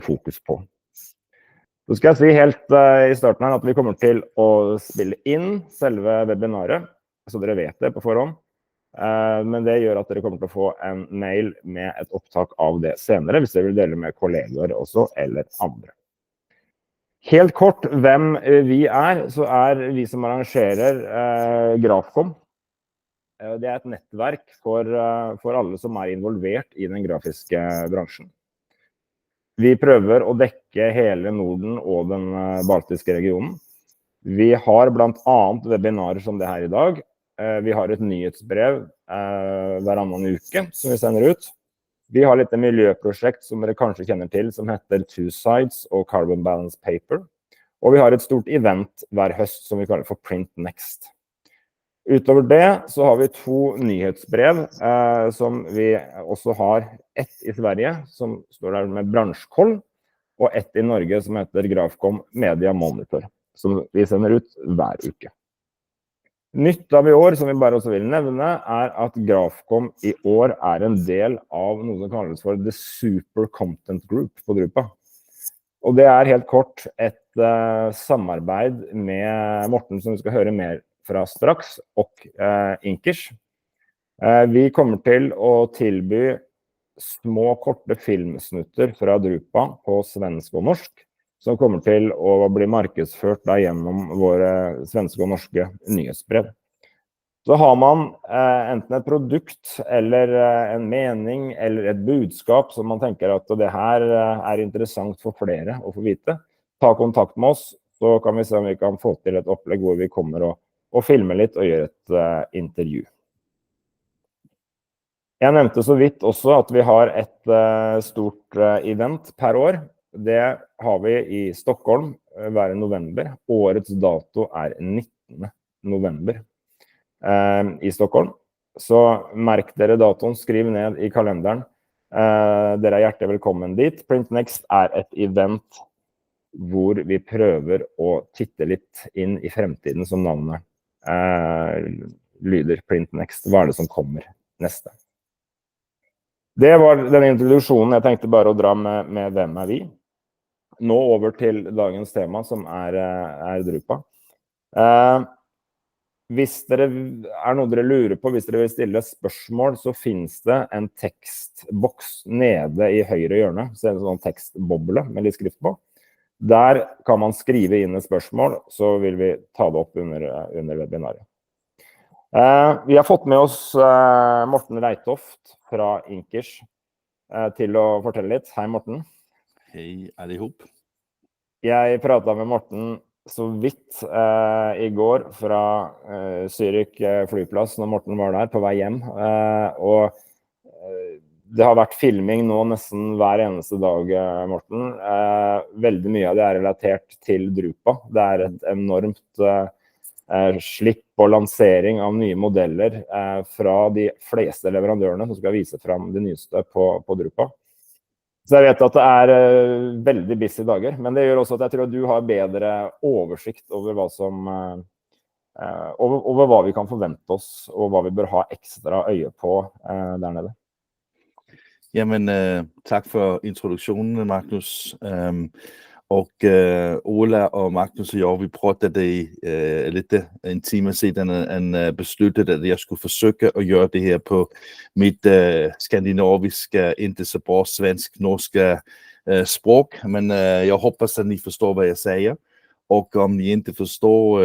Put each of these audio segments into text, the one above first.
fokus på. Så skal jeg si helt I starten her at vi kommer til å spille inn selve webinaret, så dere vet det på forhånd. Men det gjør at dere kommer til å få en mail med et opptak av det senere, hvis dere vil dele med kolleger også, eller andre. Helt kort, hvem vi så vi som arrangerer Grafkom. Det et nettverk for alle som involvert I den grafiske bransjen. Vi prøver å dekke hele Norden og den baltiske regionen. Vi har blant annet webinarer som det her I dag. Vi har et nyhetsbrev hver annen uke som vi sender ut. Vi har litt miljøprosjekt som dere kanskje kjenner til, som heter Two Sides og Carbon Balance Paper. Og vi har et stort event hver høst som vi kaller for Print Next. Utover det så har vi 2 nyhetsbrev som vi også har ett I Sverige som står der med bransjekoll og ett I Norge som heter Grafkom Media Monitor som vi sender ut hver uke. Nytt av I år som vi bare også vil nevne at Grafkom I år en del av noe som kalles for The Super Content Group på Drupa. Og det helt kort et samarbeid med Morten som vi skal høre mer fra straks, og Inkers. Vi kommer til å tilby små, korte filmsnutter fra Drupa på svensk og norsk, som kommer til å bli markedsført gjennom våre svenske og norske nyhetsbrev. Så har man enten et produkt, eller en mening, eller et budskap som man tenker at det her interessant for flere å få vite. Ta kontakt med oss, så kan vi se om vi kan få til et opplegg hvor vi kommer og filme litt og gjøre et intervju. Jeg nevnte så vidt også at vi har et stort event per år. Det har vi I Stockholm hver november. Årets dato 19. november I Stockholm. Så merk dere datoen, skriv ned I kalenderen. Dere hjertelig velkommen dit. Print Next et event hvor vi prøver å titte litt inn I fremtiden som navnet lyder Print Next. Hva det som kommer neste? Det var den introduksjonen jeg tenkte bare å dra med hvem vi. Nå over til dagens tema som Drupa. Hvis dere noe dere lurer på, hvis dere vil stille spørsmål, så finnes det en tekstboks nede I høyre hjørne. Så det en sånn tekstboble med litt skrift på. Der kan man skrive inn et spørsmål, så vil vi ta det opp under webinaret. Vi har fått med oss Morten Reitoft fra Inkers til å fortelle litt. Hei Morten. Hej allihop. Jeg pratet med Morten så vidt I går fra Zürich flyplass når Morten var der på vei hjem. Og det har vært filming nå nesten hver eneste dag, Morten. Veldig mye av det relatert til Drupa. Det et enormt slipp og lansering av nye modeller fra de fleste leverandørene som skal vise frem det nyeste på Drupa. Så jeg vet at det veldig busy dager, men det gjør også at jeg tror at du har bedre oversikt over hva som over hva vi kan forvente oss, og hva vi bør ha ekstra øye på der nede. Jamen, tak for introduktionen, Magnus. Og Ola og Magnus og jeg, vi prøvde det I lidt en time siden, han besluttede, at jeg skulle forsøge at gøre det her på mit skandinaviske, ikke så bra svensk-norske språk. Men jeg håber, at I forstår, hvad jeg siger. Og om I ikke forstår,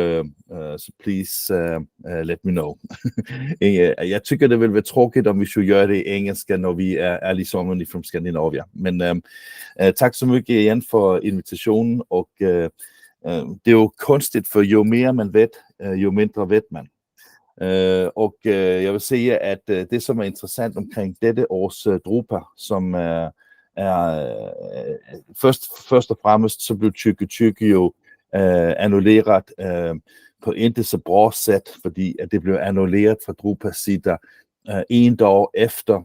så please let me know. Jeg tykker, det vil være tråkigt, om vi skulle gøre det I engelsk, når vi ligesom only from Scandinavia. Men tak så mye igen for invitationen, og det jo kunstigt, for jo mere man vet, jo mindre vet man. Og jeg vil sige, at det som interessant omkring dette års Drupa, som først og fremmest, så blev Tykke jo annulleret på ikke så bra sæt, fordi at det blev annulleret fra Drupas side en dag efter,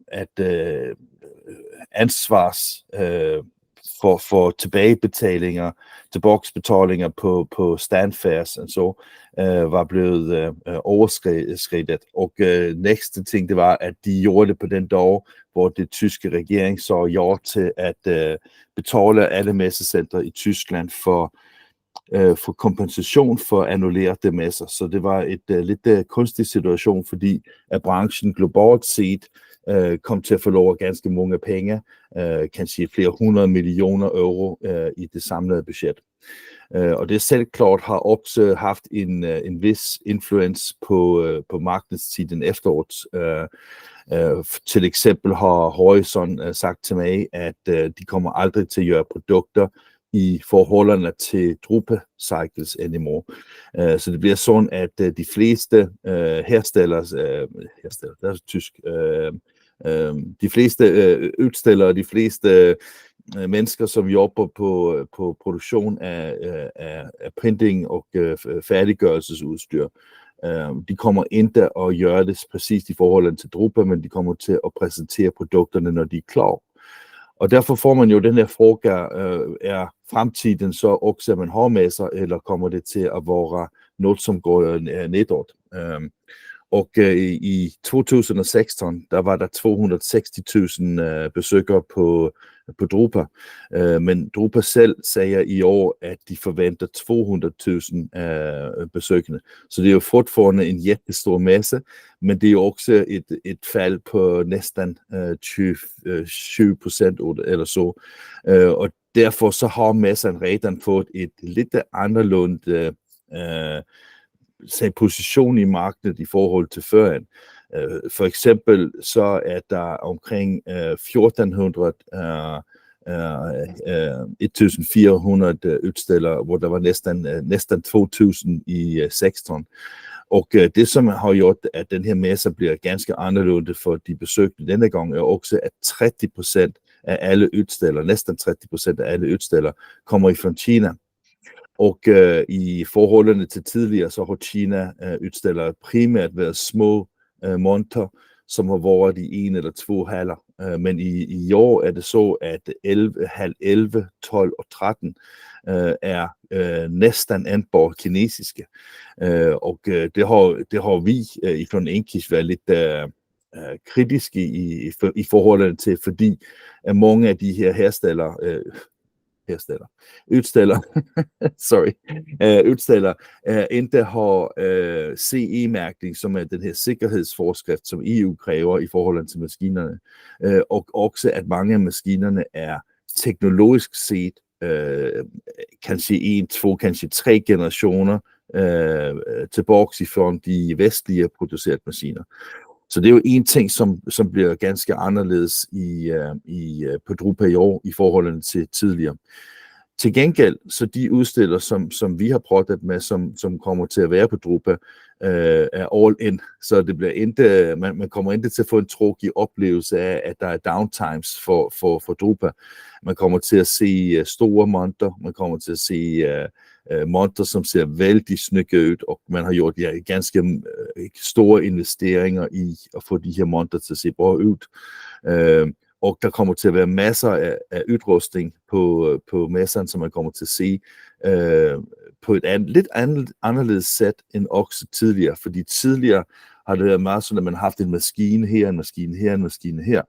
at ansvars for tilbagebetalinger, tilbagebetalinger på standfares og så, var blevet overskredet. Og næste ting, det var, at de gjorde det på den dag, hvor det tyske regering så ja til at betale alle messecentre i Tyskland for kompensation for annullerede messer. Så det var et lidt kunstig situation, fordi at branchen globalt set kom til at forlore ganske mange penge, kanskje flere 100 millioner euro i det samlede budget. Og det selvklart har også haft en vis influens på markedstiden efteråret. Til eksempel har Horizon sagt til mig, at de kommer aldrig til at gøre produkter i forholdene til Drupa Cycles anymore. Så det bliver sådan, at de fleste herstillere, det er tysk, de fleste udstillere, de fleste mennesker, som jobber på produktion af printing og færdiggørelsesudstyr, de kommer ikke at gøre det præcis i forhold til Drupa, men de kommer til at præsentere produkterne, når de er klar. Og derfor får man jo den her fråga, er fremtiden så også, at man har messer, eller kommer det til at være noget, som går nedad? Og i 2016, der var der 260.000 besøgere på Drupa. Men Drupa selv siger i år, at de forventer 200.000 besøgende. Så det er jo fortfarande en jättestor messe, men det er jo også et fald på næsten 20% eller så. Og derfor så har messen redan fået et lidt anderledes position i markedet i forhold til førhen. For eksempel så er der omkring 1400 1400 udstillere, hvor der var næsten 2000 i 16. Og det, som har gjort, at den her messe bliver ganske anderledes for de besøgende denne gang, er også, at 30% af alle udstillere, næsten 30% af alle udstillere, kommer fra Kina. Og i forholdene til tidligere, så har Kina udstillere primært været små monter, som har været i 1 eller 2 haller. Men i år er det så, at 11, 12 og 13 er næsten anbart kinesiske. Og det har vi i Flon Enkis været lidt kritiske i forholdet til, fordi mange af de her udstillere ikke har CE-mærkning, som er den her sikkerhedsforskrift, som EU kræver i forhold til maskinerne. Og også, at mange af maskinerne er teknologisk set kanskje 1, 2, kanskje 3 generationer tilbage fra de vestlige produceret maskiner. Så det er jo en ting, som bliver ganske anderledes på Drupa i år i forhold til tidligere. Til gengæld, så de udstillere, som vi har prøvet med, som kommer til at være på Drupa, er all in. Så det bliver ikke, man kommer ikke til at få en tråkig oplevelse af, at der er downtimes for Drupa. Man kommer til at se store monter, man kommer til at se monter, som ser vældig snykke ud, og man har gjort ganske store investeringer i at få de her monter til at se bra ud. Og der kommer til at være masser af udrustning på messeren, som man kommer til at se på et lidt anderledes sæt end også tidligere. Fordi tidligere har det været meget sådan, at man har haft en maskine her, en maskine her, en maskine her.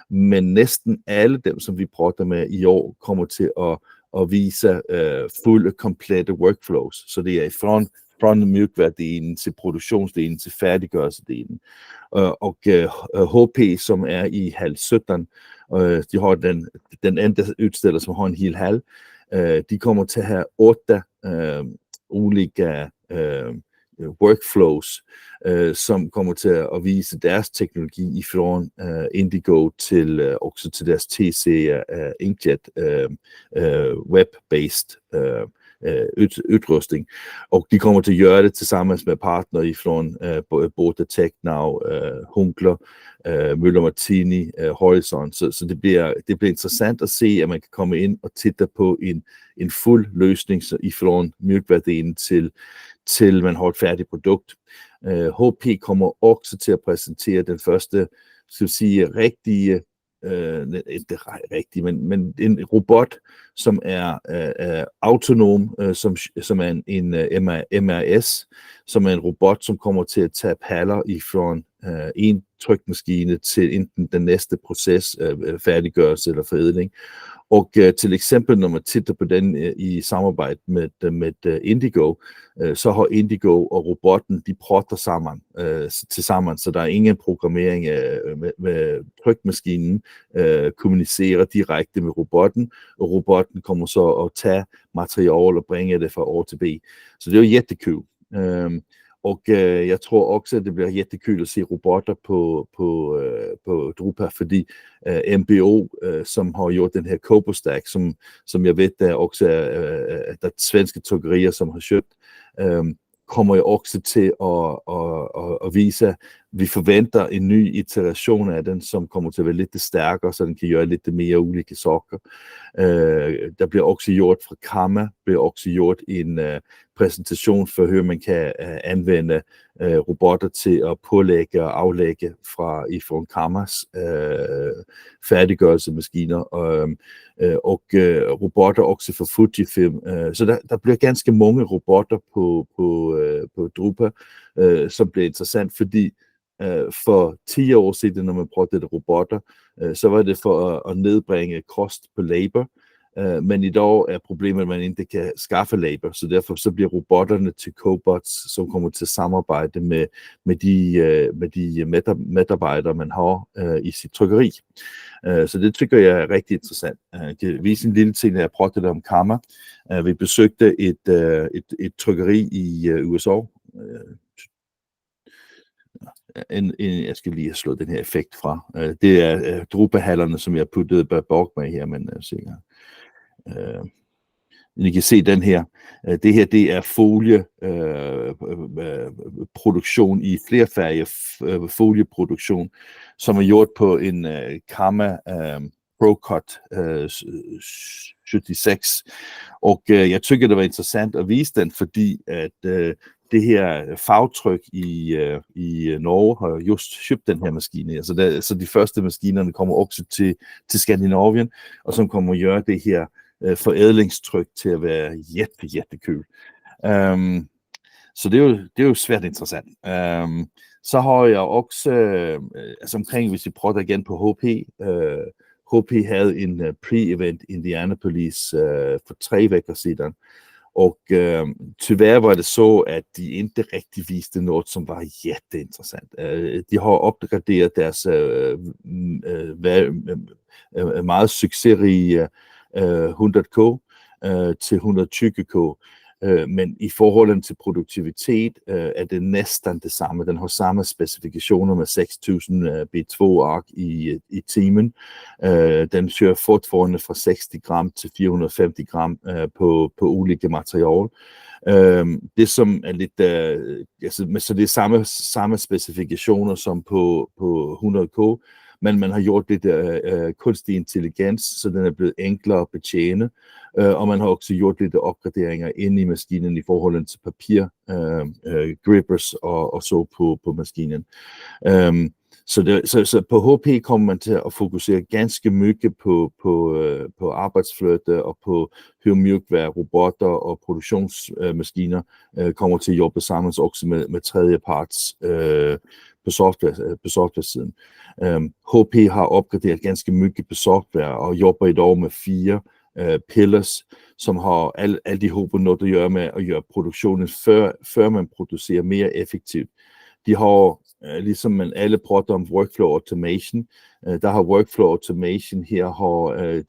Men næsten alle dem, som vi prøver med i år, kommer til at vise fulde, komplette workflows. Så det er fra mjukværdelen til produktionsdelen til færdiggørelsedelen. Og HP, som er i hal 17, de har den anden udstiller, som har en hel hal. De kommer til at have 8 ulike workflows, som kommer til at vise deres teknologi fra Indigo til også til deres TC Inkjet web-based udrustning. Og de kommer til at gøre det tilsammen med partnere fra både Technow, Hunkler, Møller Martini, Horizon. Så det bliver interessant at se, at man kan komme ind og titte på en fuld løsning fra mjukværdelen til man har et færdigt produkt. HP kommer også til at præsentere den første, skal vi sige, rigtige ikke rigtigt, men en robot, som er autonom, som er en MRS, som er en robot, som kommer til at tage paller fra en trykmaskine til enten den næste proces, færdiggørelse eller forædling. Og til eksempel, når man titter på den i samarbejde med Indigo, så har Indigo og robotten, de prater sammen, så der er ingen programmering med trykmaskinen, kommunicerer direkte med robotten, og robotten kommer så at tage materiale og bringe det fra A til B. Så det er jo jättekul. Og jeg tror også, at det bliver jättekul at se robotter på Drupa, fordi MBO, som har gjort den her Cobostack, som jeg ved, der også er svenske trykkerier, som har købt, kommer jo også til at vise, at vi forventer en ny iteration af den, som kommer til at være lidt stærkere, så den kan gøre lidt mere ulike saker. Der bliver også gjort fra Kamma, bliver også gjort en præsentation for, hvordan man kan anvende robotter til at pålægge og aflægge fra Kammas færdiggørelsemaskiner, og robotter også for Fujifilm. Så der bliver ganske mange robotter på Drupa, som bliver interessant, fordi for 10 år siden, når man prøvede robotter, så var det for at nedbringe kost på labor, men i dag er problemet, at man ikke kan skaffe labor, så derfor så bliver robotterne til cobots, som kommer til at samarbejde med de medarbejdere, man har i sit trykkeri. Så det tykker jeg er rigtig interessant. Jeg kan vise en lille ting, når jeg prøvede om Kamma. Vi besøgte et trykkeri i USA. Jeg skal lige have slået den her effekt fra. Det er Drupa-hallerne, som jeg puttede bag med her, men I kan se den her. Det her, det er folieproduktion i flerfærge folieproduktion, som er gjort på en Kamma ProCut 76. Og jeg tykker, det var interessant at vise den, fordi at det her fagtryk i Norge har just købt den her maskine. Så de første maskinerne kommer også til Skandinavien, og som kommer at gøre det her forædlingstryk til at være jättekul. Så det er jo svært interessant. Så har jeg også, omkring, hvis vi prøver igen på HP, HP havde en pre-event i Indianapolis for 3 vejer siden, og tyvärr var det så, at de ikke rigtig viste noget, som var jätteinteressant. De har opgraderet deres meget succesrige 100K til 120K, men i forhold til produktivitet er det næsten det samme. Den har samme specifikationer med 6000 B2-ark i timen. Den kører fortfarande fra 60 gram til 450 gram på ulike materialer. Det som er lidt, så det er samme specifikationer som på 100K, men man har gjort lidt kunstig intelligens, så den er blevet enklere at betjene, og man har også gjort lidt opgraderinger inde i maskinen i forhold til papir, grippers og så på maskinen. Så på HP kommer man til at fokusere ganske mycket på arbejdsfløte og på mjukvær, robotter og produktionsmaskiner kommer til at jobbe sammen også med tredjeparts på software-siden. HP har opgraderet ganske mycket på software og jobber i dag med 4 pillars, som har alle de håber noget at gøre med at gøre produktionen, før man producerer mere effektivt. De har, ligesom man alle prater om workflow automation, der har workflow automation her,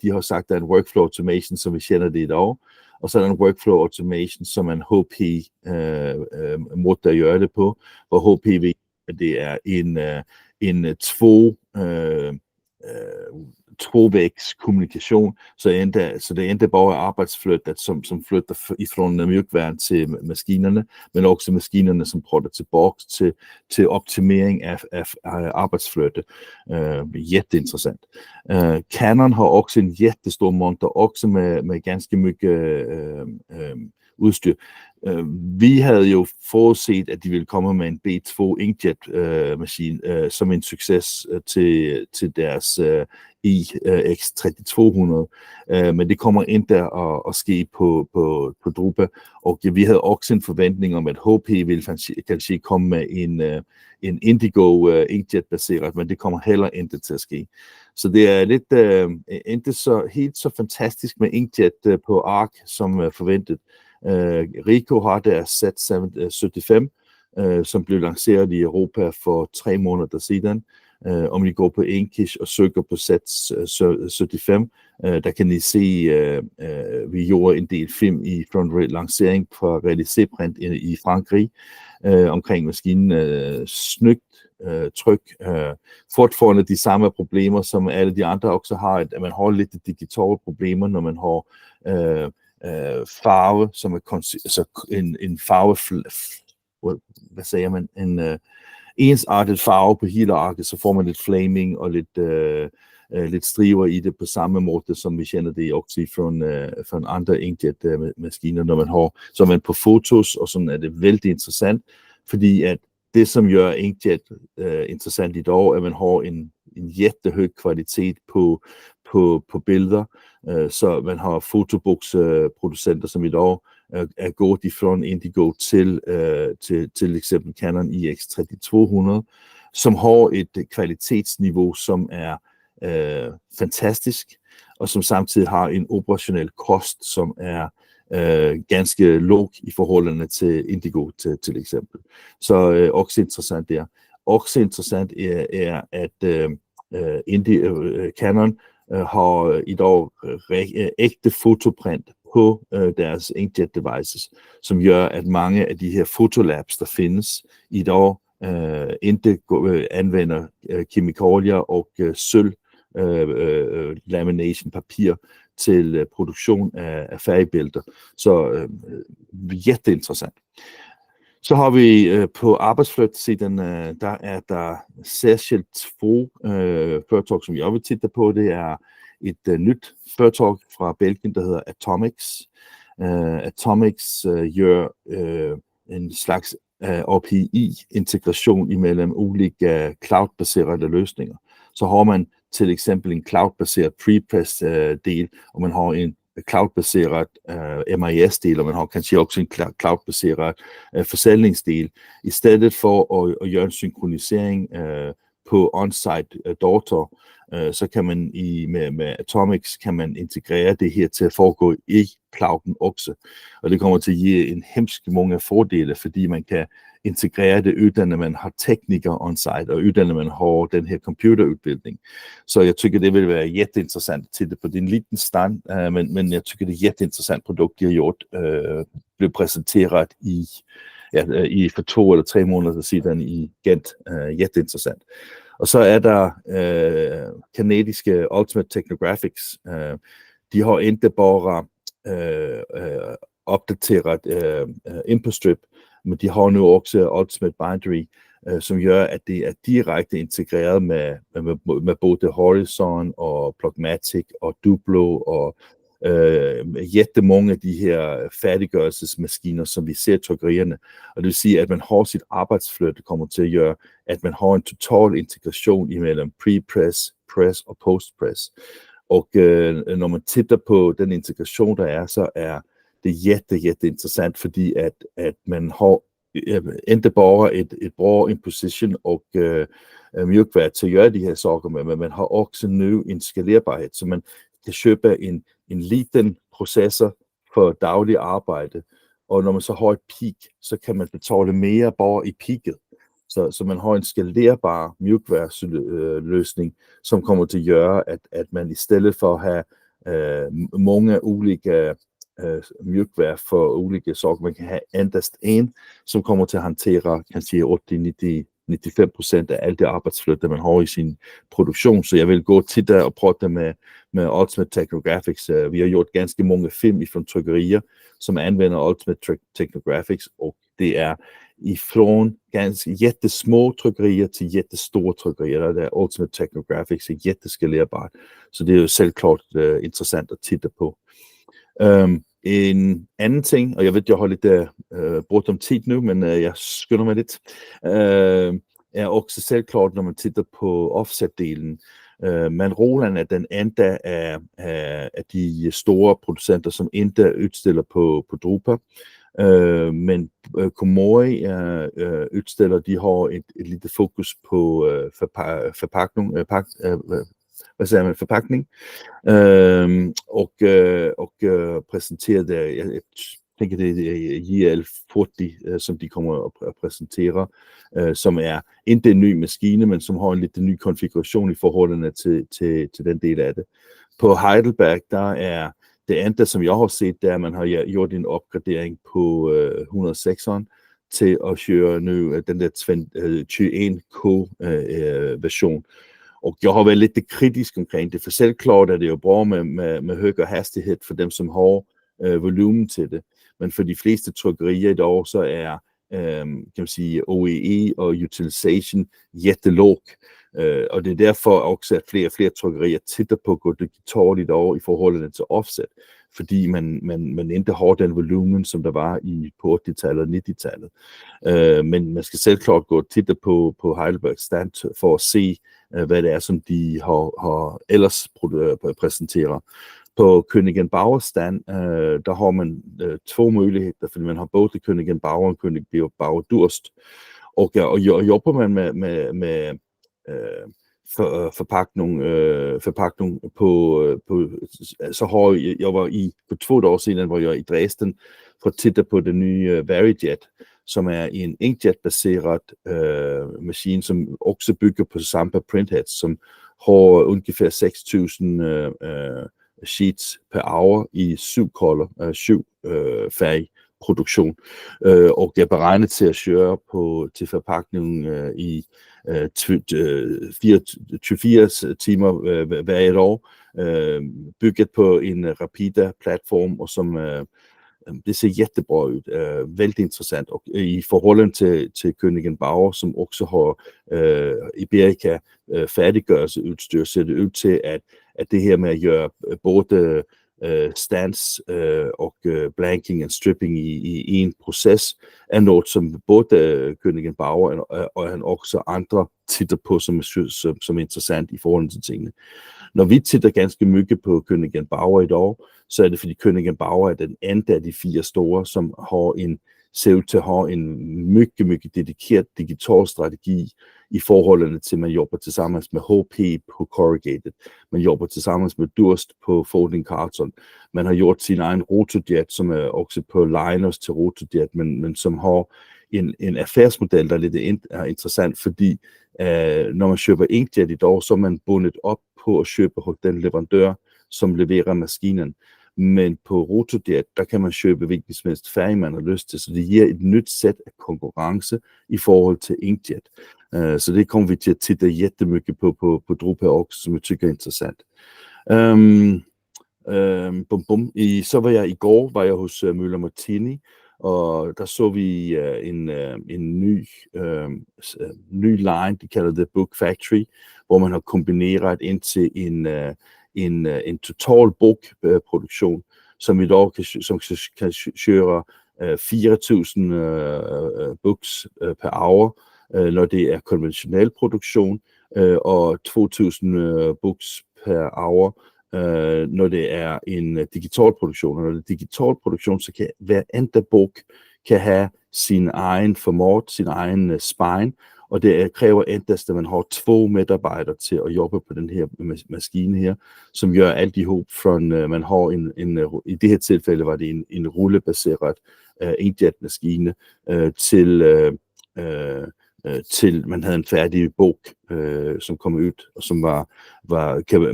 de har sagt, at der er en workflow automation, som vi kender det i dag, og så er der en workflow automation, som en HP måde at gøre det på, hvor HP ved, at det er en tvåvägs kommunikation, så det er ikke bare arbejdsflyttet, som flytter fra mjukværen til maskinerne, men også maskinerne, som prøver tilbage til optimering af arbejdsflyttet. Jätteinteressant. Canon har også en jättestor monter, også med ganske mycket udstyr. Vi havde jo forudset, at de ville komme med en B2 inkjet-maskine som en succes til deres EX3200, men det kommer ikke at ske på Drupa, og vi havde også en forventning om, at HP ville kanskje komme med en Indigo inkjet-baseret, men det kommer heller ikke til at ske. Så det er lidt ikke helt så fantastisk med inkjet på ARC som forventet. Ricoh har deres Z75, som blev lanceret i Europa for 3 måneder siden. Om I går på Enkish og søger på Z75, der kan I se, vi gjorde en del film fra en lancering fra Réalisé-print i Frankrig omkring maskinen. Snygt, tryk, fortfarande de samme problemer, som alle de andre også har, at man har lidt digitale problemer, når man har farve, som er altså en farve, hvad siger man, en ensartet farve på hele arket, så får man lidt flaming og lidt striver i det på samme måde, som vi kender det også fra andre inkjet-maskiner, når man har, så man på fotos, og sådan er det vældig interessant, fordi at det, som gør inkjet interessant i dag, er, at man har en jättehøj kvalitet på billeder, så man har fotoboksproducenter, som i dag er gået ifrån Indigo til eksempel Canon EX3200, som har et kvalitetsniveau, som er fantastisk, og som samtidig har en operationel kost, som er ganske låg i forholdene til Indigo til eksempel. Så også interessant der. Også interessant er at Canon har i dag ægte fotoprint på deres inkjet devices, som gør, at mange af de her fotolabs, der findes i dag, ikke anvender kemikalier og sølv lamination papir til produktion af færgebælter. Så jätteinteressant. Så har vi på arbejdsflyt-siden, der er der særskilt 2 foretag, som jeg vil titte på. Det er et nyt foretag fra Belgien, der hedder Atomics. Atomics gør en slags API-integration imellem ulike cloud-baserede løsninger. Så har man til eksempel en cloud-baseret prepress-del, og man har en cloud-baseret MIS-del, og man har kanskje også en cloud-baseret forsäljningsdel. I stedet for at gøre en synkronisering på on-site data, så kan man med Atomics kan man integrere det her til at foregå i clouden også. Og det kommer til at give en hemsk mange fordele, fordi man kan integrere det uden at man har teknikere on-site, og uden at man har den her computerudbildning. Så jeg tykker, det vil være jätteinteressant til det på din liten stand, men jeg tykker, det er jätteinteressant produkt, de har gjort, blev præsenteret for 2 eller 3 måneder siden i Gent. Jätteinteressant. Og så er der kanadiske Ultimate Technographics. De har ikke bare opdateret InfoStrip, men de har nu også Ultimate Bindery, som gør, at det er direkte integreret med både Horizon og Plugmatic og Duplo og jättemånga af de her færdiggørelsesmaskiner, som vi ser i trykkerierne. Og det vil sige, at man har sit arbejdsflyt, kommer til at gøre, at man har en total integration imellem pre-press, press og post-press. Og når man titter på den integration, der er, så er det jätteinteressant, fordi at man har ikke bare et bra imposition og mjukvær til at gøre de her saker med, men man har også nu en skalerbarhed, så man kan købe en liten processor for daglig arbejde, og når man så har et peak, så kan man betale mere bare i peaket. Så man har en skalerbar mjukværsløsning, som kommer til at gøre, at man i stedet for at have mange ulike mjukvær for ulike saker, man kan have endast en, som kommer til at håndtere kanskje 80-90% af alt det arbejdsflyt, man har i sin produktion. Så jeg vil gå til der og prøve med Ultimate Technographics. Vi har gjort ganske mange film fra trykkerier, som anvender Ultimate Technographics, og det er ifrån ganske jättesmå trykkerier til jättestore trykkerier. Der Ultimate Technographics jätteskalerbart, så det er jo selvklart interessant at titte på. En anden ting, og jeg ved, jeg har lidt brugt om tid nu, men jeg skynder mig lidt, er også selvklart, når man tittar på offset-delen. Men Roland er den enda af de store producenter, som ikke udstiller på Drupa. Men Komori udstiller, de har et lille fokus på forpakning, og præsenterer det. Jeg tænker, det er JL40, som de kommer at præsentere, som er ikke en ny maskine, men som har en lidt ny konfiguration i forholdene til den del af det. På Heidelberg, der er det andet, som jeg har set, der man har gjort en opgradering på 106'eren til at køre nu den der 21K-version. Og jeg har været lidt kritisk omkring det, for selvklart er det jo bra med højere hastighed for dem, som har volumen til det. Men for de fleste trykkerier i dag, så er kan man sige, OEE og utilization jättelåg. Og det er derfor også, at flere og flere trykkerier titter på at gå digitalt i dag i forhold til offset, fordi man ikke har den volumen, som der var på 80-tallet og 90-tallet. Men man skal selvklart gå og titte på Heidelberg stand for at se, hvad det er, som de har ellers præsenteret. På Koenig & Bauer stand, der har man to muligheder, fordi man har både Koenig & Bauer og Koenig & Bauer Durst. Og jobber man med forpakning på så har jeg var på 2 år siden, hvor jeg i Dresden for at titte på den nye Varijet, som er en inkjet-baseret maskine, som også bygger på samme printheads, som har ungefær 6.000 sheets per hour i 7 færgproduktion, og det er beregnet til at køre til forpakningen i 24 timer hver år, bygget på en Rapida-platform, og det ser jättebra ud, vældig interessant, og i forhold til Koenig & Bauer, som også har Iberica færdiggørelseudstyr, ser det ud til, at det her med at gøre både stands og blanking og stripping i en proces, er noget, som både Koenig & Bauer og også andre titter på, som er interessant i forhold til tingene. Når vi titter ganske mye på Koenig & Bauer i dag, så er det fordi Koenig & Bauer er den anden af de 4 store, som ser ud til at have en mycket dedikeret digital strategi i forholdene til, man jobber sammen med HP på Corrugated, man jobber sammen med Durst på Folding Carton, man har gjort sin egen Rotojet, som er også på liners til Rotojet, men som har en affærsmodel, der er lidt interessant, fordi når man køber inkjet i dag, så er man bundet op på at købe hos den leverandør, som leverer maskinen. Men på Rotojet, der kan man købe hvilken som helst færge, man har lyst til, så det giver et nyt sæt af konkurrence i forhold til inkjet. Så det kommer vi til at titte jättemycket på Drupa også, som jeg tykker er interessant. Så var jeg i går hos Møller Martini, og der så vi en ny line, de kalder det Book Factory, hvor man har kombineret ind til en total bogproduktion, som i dag kan køre 4.000 books per hour, når det er konventionel produktion, og 2.000 books per hour, når det er en digital produktion. Og når det er digital produktion, så kan hver enkelt bog kan have sin egen format, sin egen spine, og det kræver endast, at man har 2 medarbejdere til at jobbe på den her maskine her, som gør alt ihop fra, man har i det her tilfælde var det en rullebaseret inkjet-maskine, til man havde en færdig bog, som kom ud, og som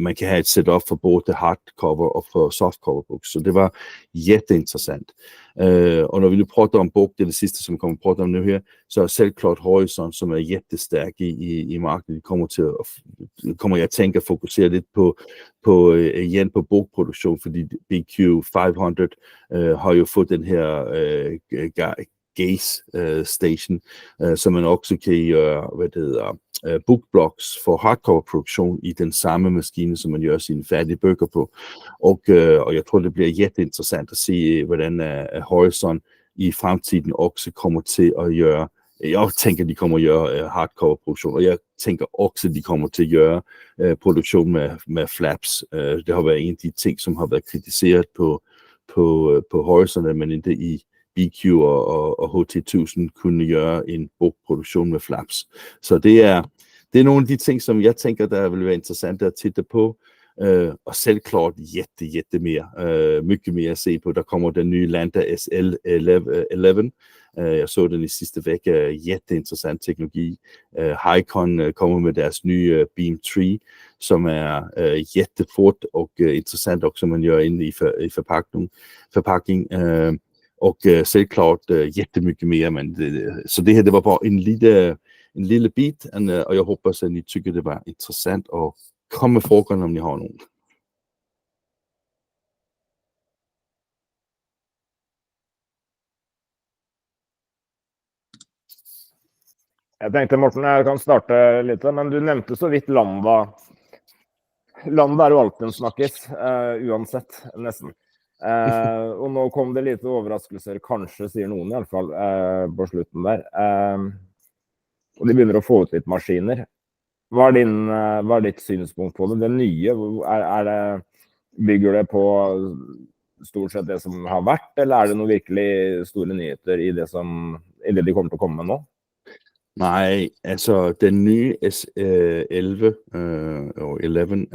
man kan have et setup for både hardcover og for softcover books. Så det var jätteinteressant. Og når vi nu prater om bog, det er det sidste, som vi kommer at prate om nu her, så er selvklart Horizon, som er jättestærk i markedet. Kommer jeg tænke at fokusere lidt på bogproduktion, fordi BQ 500 har jo fået den her gaze station, så man også kan gøre, bookblocks for hardcover-produktion i den samme maskine, som man gør sine færdige bøger på. Og jeg tror, det bliver jätteinteressant at se, hvordan Horizon i fremtiden også kommer til at gøre. Jeg tænker, de kommer at gøre hardcover-produktion, og jeg tænker også, de kommer til at gøre produktion med flaps. Det har været en af de ting, som har været kritiseret på Horizon, men ikke i BQ og HT1000 kunne gøre en bogproduktion med flaps. Så det er nogle af de ting, som jeg tænker, der vil være interessant at titte på. Og selvklart mycket mere at se på. Der kommer den nye Landa SL11. Jeg så den i sidste vække. Jätteinteressant teknologi. Hycon kommer med deres nye Beam 3, som er jättefort og interessant også, man gør inde i forpakning. Og selvklart jättemycket mere. Men så det her, det var bare en lille bit, og jeg håber, at I tykker, det var interessant at komme med frågor om ni har nogen. Jeg tenkte, Morten, jeg kan starte litt, men du nevnte så vidt Landa. Landa er jo alltid en snakkes, uansett, nesten. Og nå kom det lite overraskelser, kanskje, sier noen i alle fall, på slutten der. Og de begynner å få ut litt maskiner. Hva er ditt synspunkt på det? Det nye, bygger det på stort sett det som har vært, eller er det noen virkelig store nyheter i det de kommer til å komme med nå? Nej, altså den nye S11 og 11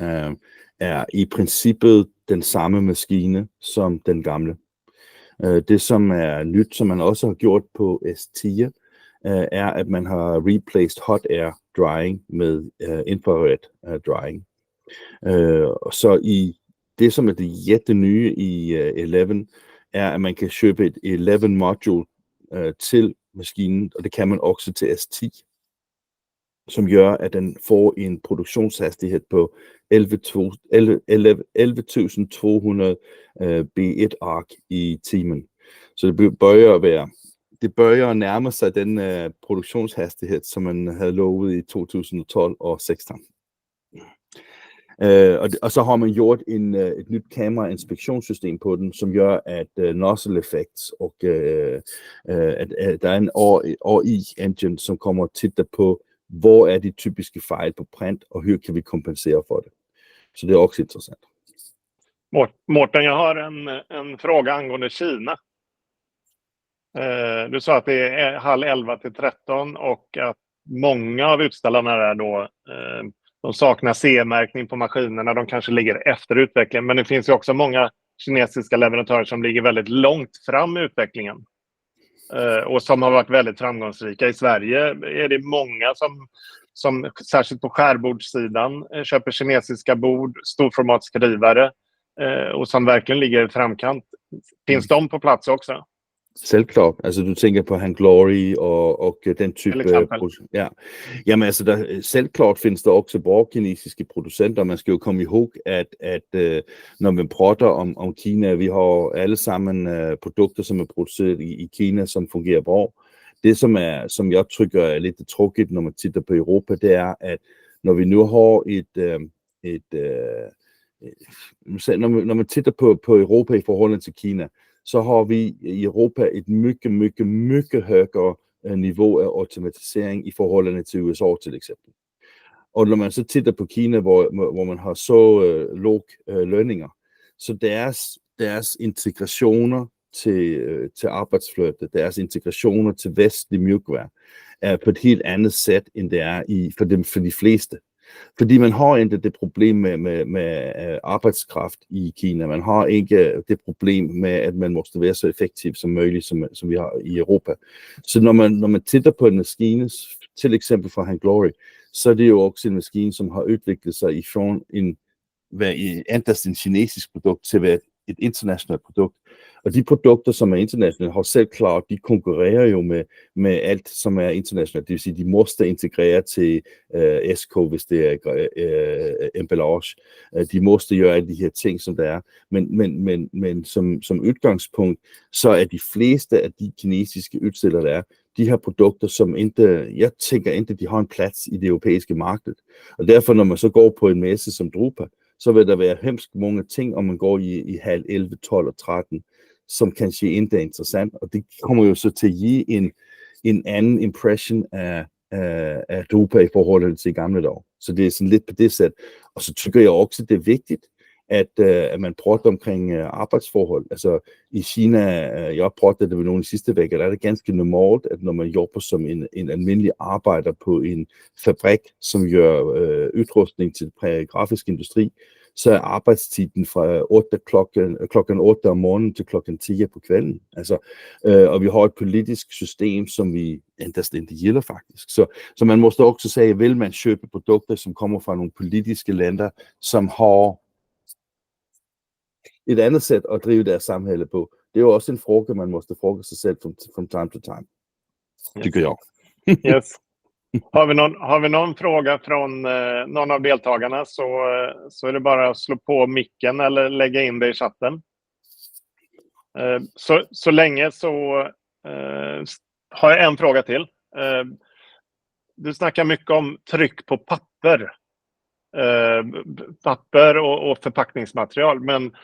er i princippet den samme maskine som den gamle. Det som er nyt, som man også har gjort på S10, er at man har replaced hot air drying med infrared drying. Så i det som er det jättenye i 11 er at man kan købe et 11 module til maskinen, og det kan man også til S10, som gør at den får en produktionshastighed på 11.200 B1 ark i timen. Så det bøjer at nærme sig den produktionshastighed, som man havde lovet i 2012 og 16. Og så har man gjort et nyt kamera-inspektionssystem på den, som gør, at nozzle effects og at der er en RI-engine, som kommer titte på, hvor er de typiske fejl på print, og hvordan kan vi kompensere for det. Så det är också intressant. Mårten, jag har en fråga angående Kina. Du sa att det är 10:30 till 13 och att många av utställarna där då de saknar CE-märkning på maskinerna. De kanske ligger efter utvecklingen, men det finns ju också många kinesiska leverantörer som ligger väldigt långt fram i utvecklingen och som har varit väldigt framgångsrika. I Sverige är det många som särskilt på skärbordssidan köper kinesiska bord, storformatsskrivare och som verkligen ligger i framkant. Finns de på plats också? Selvklart. Altså du tænker på Hanglory og den type. Ja. Jamen altså selvklart findes der også bare kinesiske producenter. Man skal jo komme ihåg, at når man prater om Kina, vi har alle sammen produkter, som er produceret i Kina, som fungerer bra. Det som jeg tykker er lidt tråkigt, når man titter på Europa, det er, at når vi nu har når man titter på Europa i forhold til Kina, så har vi i Europa et mycket højere niveau af automatisering i forhold til USA til eksempel. Og når man så titter på Kina, hvor man har så låg lønninger, så deres integrationer til arbejdsfløjte, deres integrationer til vestlig mjukvær, er på et helt andet sæt, end det er for de fleste. Fordi man har ikke det problem med arbejdskraft i Kina. Man har ikke det problem med, at man måste være så effektiv som muligt, som vi har i Europa. Så når man titter på en maskine, til eksempel fra Hanglory, så er det jo også en maskine, som har udviklet sig fra endast en kinesisk produkt til at være et internationalt produkt. Og de produkter, som er internationale, har selv klart, de konkurrerer jo med alt, som er internationalt. Det vil sige, de måste integrere til SK, hvis det er emballage. De måste gøre alle de her ting, som der er. Men som udgangspunkt, så er de fleste af de kinesiske udstillere, der er, de her produkter, som inte, jeg tænker ikke, de har en plads i det europæiske marked. Og derfor, når man så går på en messe som Drupa, så vil der være hemsk mange ting, om man går i halv 11, 12 og 13, som kanskje ikke er interessant. Og det kommer jo så til at give en anden impression af Drupa i forhold til gamle dage. Så det er sådan lidt på det sæt. Og så tykker jeg også, det er vigtigt, at man prater omkring arbejdsforhold. Altså i Kina, jeg pratede det med nogle sidste vækker, der er det ganske normalt, at når man jobber som en almindelig arbejder på en fabrik, som gør udrustning til grafisk industri, så er arbejdstiden fra klokken 8 om morgenen til klokken 10 på kvelden. Altså, og vi har et politisk system, som vi endda gælder faktisk. Så man måste også sige, vil man købe produkter, som kommer fra nogle politiske lande, som har et andet sæt at drive deres samhælde på. Det er jo også en fråga, man måste fråga sig selv from time to time. Tycker jag. Yes. Har vi någon fråga från någon av deltagarna så är det bara att slå på micken eller lägga in det i chatten. Så länge så har jag en fråga till. Du snackar mycket om tryck på papper. Papper och förpackningsmaterial, men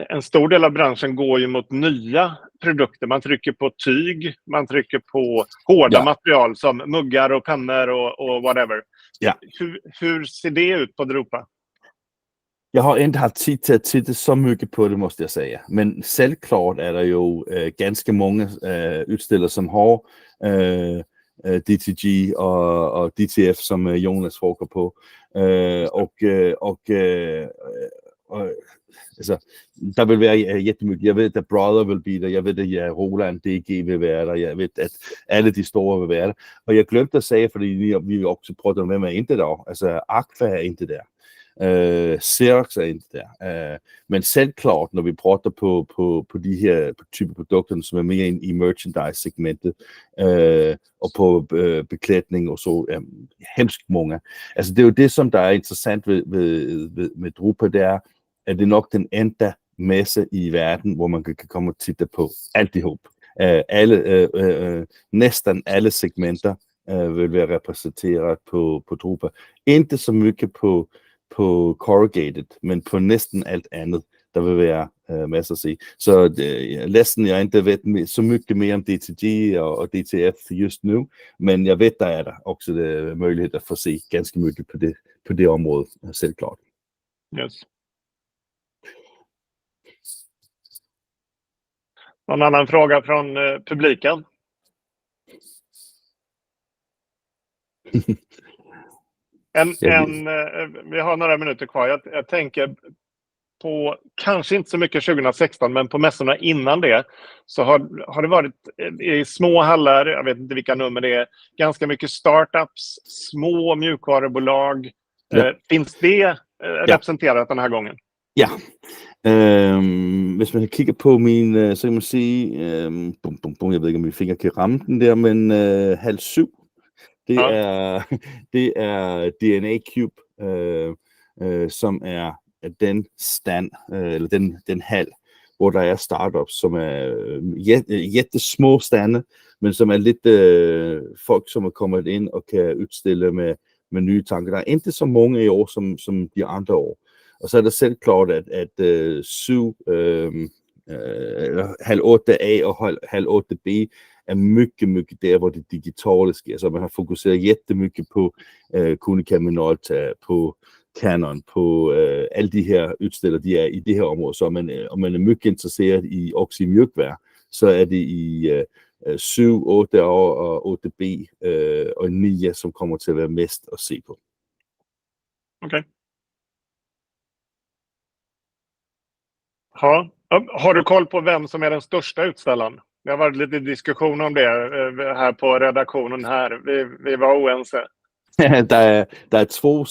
en stor del av branschen går ju mot nya produkter. Man trycker på tyg, man trycker på hårda material som muggar och pennor och whatever. Ja. Hur ser det ut på Drupa? Jeg har ikke haft tid til at titte så mycket på det, måste jeg sige. Men selvklart er der jo ganske mange udstillere, som har DTG og DTF, som Jonas forsker på. Altså, der vil være jättemycket. Jeg ved, at Brother vil blive der. Jeg ved, at Roland DG vil være der. Jeg ved, at alle de store vil være der. Og jeg glemte at sige, fordi vi også prøvede at være med ikke der. Altså, Aqua er ikke der. Xerox er ikke der. Men selvklart, når vi prøver på de her type produkter, som er mere i merchandise-segmentet, og på beklædning og så, hemsk mange. Altså, det er jo det, som der er interessant med Drupa, det er, at det er nok den enda messe i verden, hvor man kan komme og titte på alt ihop. Næsten alle segmenter vil være repræsenteret på Drupa. Ikke så mycket på corrugated, men på næsten alt andet, der vil være masser at se. Så læsten, jeg ikke ved så mycket mere om DTG og DTF just nu, men jeg ved, der er der også mulighed at få se ganske mycket på det område, selvklart. Yes. Någon annan fråga från publiken? Vi har några minuter kvar. Jag tänker på, kanske inte så mycket 2016, men på mässorna innan det så har det varit i små hallar, jag vet inte vilka nummer det är, ganska mycket startups, små mjukvarubolag. Finns det representerat den här gången? Ja. Hvis man kigger på min, så kan man sige, jeg ved ikke, om min finger kan ramme den der, men halv 7. Det er DNA Cube, som er den stand, eller den hal, hvor der er startups, som er jättesmå stande, men som er lidt folk, som er kommet ind og kan udstille med nye tanker. Der er ikke så mange i år, som de andre år. Og så er det selvklart, at 7, halv 8A og halv 8B er mycket der, hvor det digitale sker. Så man har fokuseret jättemycket på Konica Minolta, på Canon, på alle de her udstillere, de er i det her område. Så om man er mycket interesseret i også i mjukvær, så er det i 7, 8A og 8B og 9, som kommer til at være mest at se på. Okay. Ja. Har du koll på vem som är den största utställaren? Det har varit lite diskussion om det här på redaktionen här. Vi var oense. Der er 2,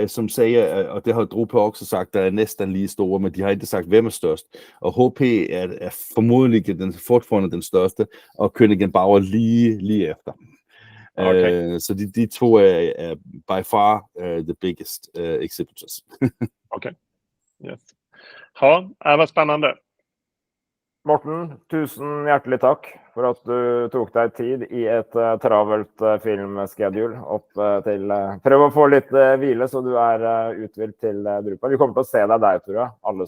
som siger, og det har Drupa også sagt, der er næsten lige store, men de har ikke sagt, hvem er størst. Og HP er formodentlig fortfarande den største, og Koenig & Bauer lige efter. Okay. Så de 2 er by far the biggest exhibitors. Okay. Yes. Ja, vad spännande. Morten, tusen hjertelig takk for at du tok deg tid i et travelt filmschedule opp til prøv å få litt hvile, så du uthvilt til Drupa. Vi kommer til å se deg der, tror jeg, alle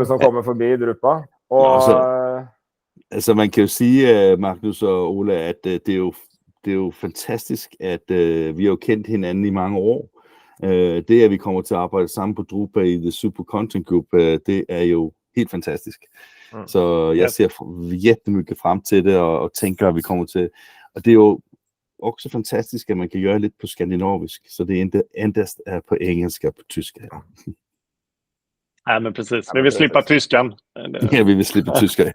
som kommer forbi Drupa. Og altså man kan jo sige, Magnus og Ole, at det er jo fantastisk, at vi har jo kendt hinanden i mange år. Det, at vi kommer til at arbejde sammen på Drupa i The Super Content Group, det er jo helt fantastisk. Så jeg ser jättemycket frem til det, og tænker, at vi kommer til. Og det er jo også fantastisk, at man kan gøre lidt på skandinavisk, så det endast er på engelsk og på tysk. Ja, men precis. Vi vill slippa tyskan. Ja, vi vill slippa tyska.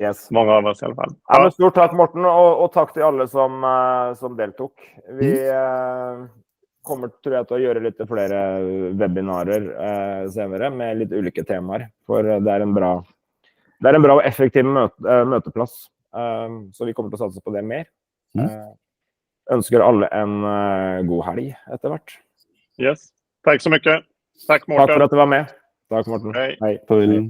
Yes. Många av oss i alla fall. Ja, men stort takk, Morten, og takk til alle som deltok. Vi kommer, tror jeg, til å gjøre litt flere webinarer senere med litt ulike temaer, for det er en bra og effektiv møteplass, så vi kommer til å satse på det mer. Ønsker alle en god helg etter hvert. Yes. Tack så mycket. Tack, Morten. Takk for at du var med. Takk, Morten. Hej. Hei. Farvel.